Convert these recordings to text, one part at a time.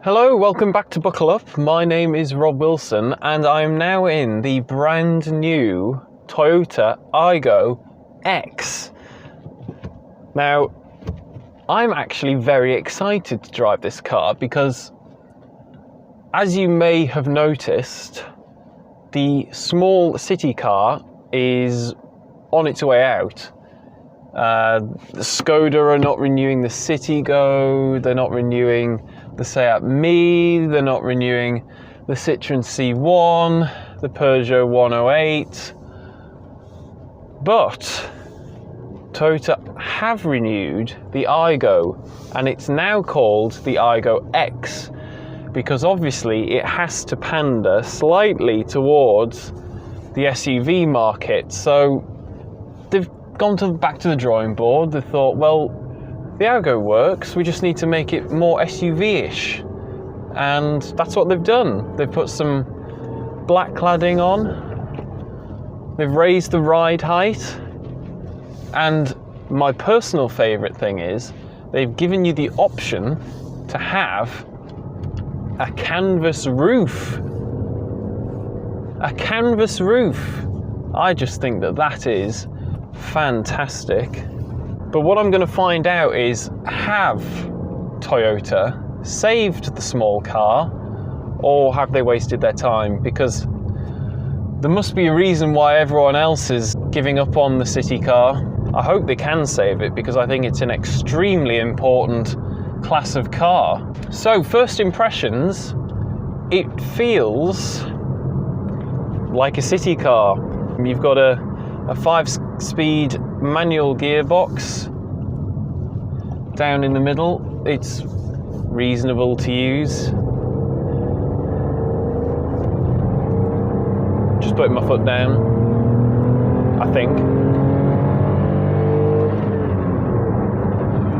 Hello, welcome back to Buckle Up. My name is Rob Wilson and I'm now in the brand new Toyota Aygo X. Now, I'm actually very excited to drive this car because, as you may have noticed, the small city car is on its way out. Skoda are not renewing the Citigo, they're not renewing the Seat Mii, they're not renewing the Citroen C1, the Peugeot 108. But Toyota have renewed the Aygo, and it's now called the Aygo X, because obviously it has to pander slightly towards the SUV market. So they've gone back to the drawing board. They thought, well, the Aygo works, we just need to make it more SUV-ish. And that's what they've done. They've put some black cladding on, they've raised the ride height, and my personal favourite thing is they've given you the option to have a canvas roof. A canvas roof. I just think that is fantastic. But what I'm going to find out is, have Toyota saved the small car, or have they wasted their time? Because there must be a reason why everyone else is giving up on the city car. I hope they can save it, because I think it's an extremely important class of car. So, first impressions, it feels like a city car. You've got a 5-speed manual gearbox down in the middle. It's reasonable to use. Just putting my foot down, I think.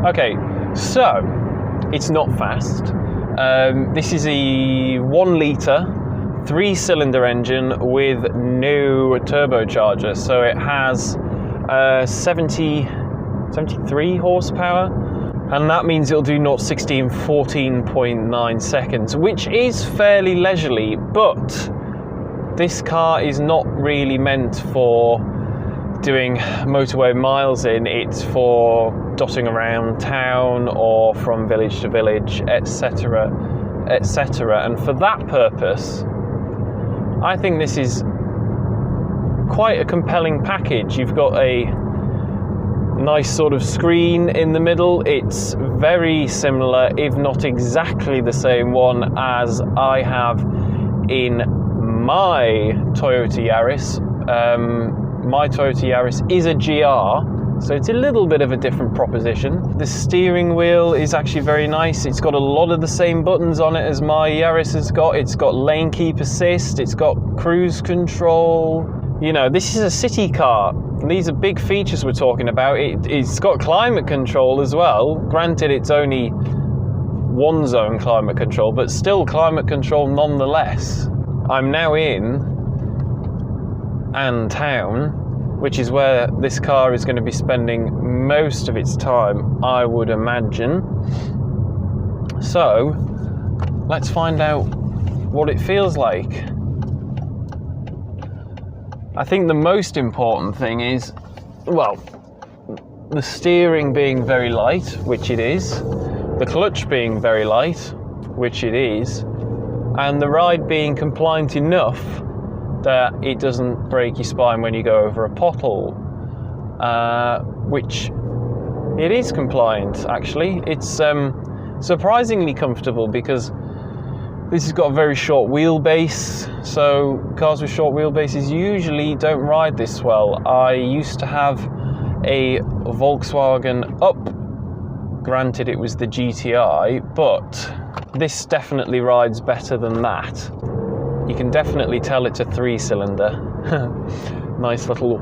Okay, so it's not fast. This is a 1 litre 3-cylinder engine with no turbocharger, so it has 73 horsepower, and that means it'll do 0-60 in 14.9 seconds, which is fairly leisurely. But this car is not really meant for doing motorway miles in. It's for dotting around town or from village to village, etc., etc. And for that purpose, I think this is quite a compelling package. You've got a nice sort of screen in the middle. It's very similar, if not exactly the same one, as I have in my Toyota Yaris. My Toyota Yaris is a GR, so it's a little bit of a different proposition. The steering wheel is actually very nice. It's got a lot of the same buttons on it as my Yaris has got. It's got lane keep assist, it's got cruise control. You know, this is a city car. These are big features we're talking about. It's got climate control as well. Granted, it's only one zone climate control, but still climate control nonetheless. I'm now in town, which is where this car is going to be spending most of its time, I would imagine. So, let's find out what it feels like. I think the most important thing is, well, the steering being very light, which it is, the clutch being very light, which it is, and the ride being compliant enough that it doesn't break your spine when you go over a pothole, which it is compliant, actually. It's surprisingly comfortable, because this has got a very short wheelbase, so cars with short wheelbases usually don't ride this well. I used to have a Volkswagen Up. Granted, it was the GTI, but this definitely rides better than that. You can definitely tell it's a 3-cylinder. Nice little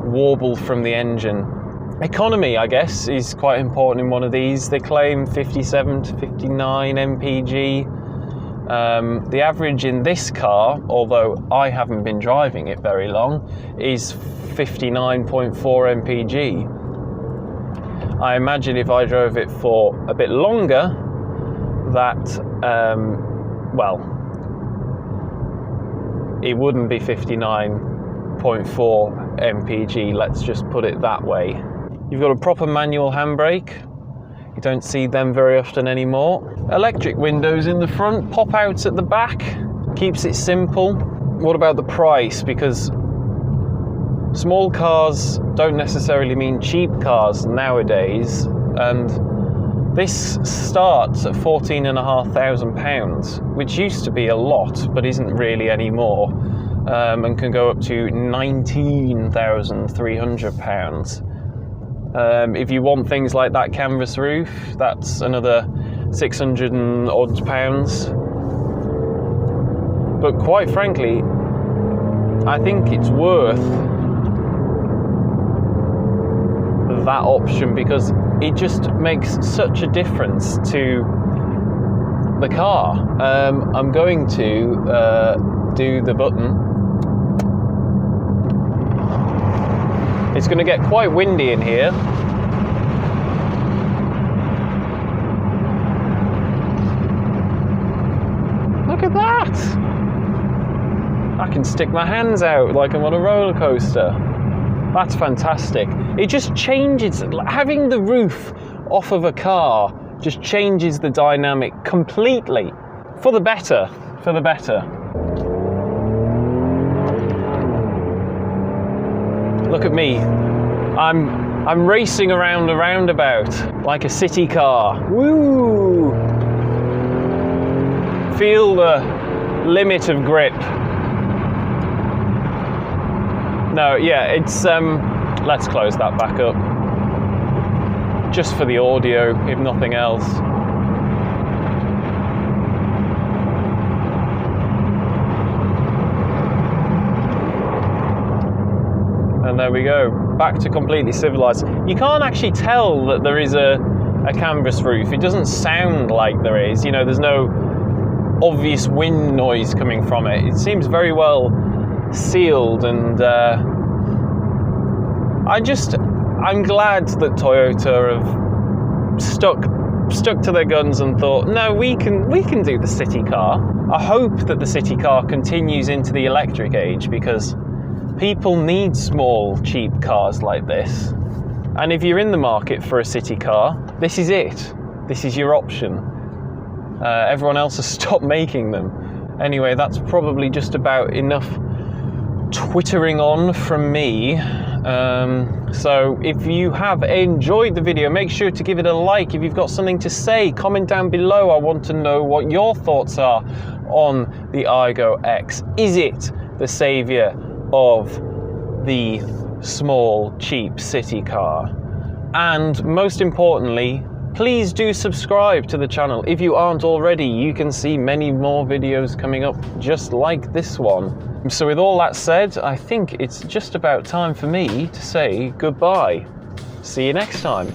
warble from the engine. Economy, I guess, is quite important in one of these. They claim 57 to 59 mpg. The average in this car, although I haven't been driving it very long, is 59.4 mpg. I imagine if I drove it for a bit longer, that, well, it wouldn't be 59.4 mpg, let's just put it that way. You've got a proper manual handbrake. You don't see them very often anymore. Electric windows in the front, pop outs at the back, keeps it simple. What about the price? Because small cars don't necessarily mean cheap cars nowadays, and this starts at £14,500, which used to be a lot, but isn't really anymore, and can go up to £19,300. If you want things like that canvas roof, that's another 600 and odd pounds. But quite frankly, I think it's worth that option because it just makes such a difference to the car. I'm going to do the button. It's going to get quite windy in here. Look at that! I can stick my hands out like I'm on a roller coaster. That's fantastic. It just changes, having the roof off of a car just changes the dynamic completely. For the better, for the better. Look at me. I'm racing around a roundabout like a city car. Woo! Feel the limit of grip. No, yeah, it's let's close that back up. Just for the audio, if nothing else. And there we go, back to completely civilized. You can't actually tell that there is a canvas roof. It doesn't sound like there is. You know, there's no obvious wind noise coming from it. It seems very well sealed, and I'm glad that Toyota have stuck to their guns and thought, no, we can do the city car. I hope that the city car continues into the electric age, because people need small, cheap cars like this. And if you're in the market for a city car, this is it. This is your option. Everyone else has stopped making them. Anyway, that's probably just about enough twittering on from me. So if you have enjoyed the video, make sure to give it a like. If you've got something to say, comment down below. I want to know what your thoughts are on the Aygo X. Is it the saviour of the small, cheap city car? And most importantly, please do subscribe to the channel. If you aren't already, you can see many more videos coming up just like this one. So with all that said, I think it's just about time for me to say goodbye. See you next time.